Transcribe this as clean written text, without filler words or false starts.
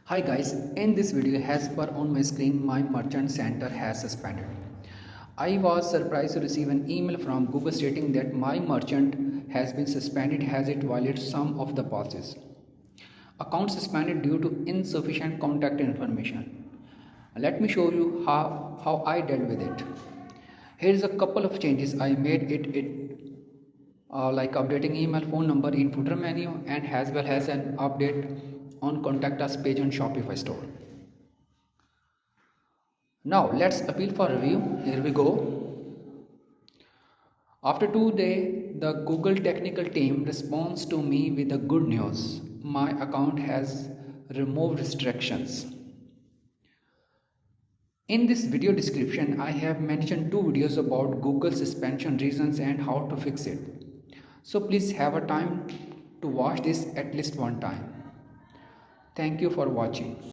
Hi guys, in this video as per on my screen my merchant center has suspended. I was surprised to receive an email from Google stating that my merchant has been suspended as it violates some of the policies. Account suspended due to insufficient contact information. Let me show you how I dealt with it. Here's a couple of changes I made like updating email phone number in footer menu and as well as an update on contact us page on Shopify store. Now let's appeal for review. Here we go. After 2 days, the Google technical team responds to me with the good news. My account has removed restrictions. In this video description, I have mentioned 2 videos about Google suspension reasons and how to fix it. So please have a time to watch this at least one time. Thank you for watching.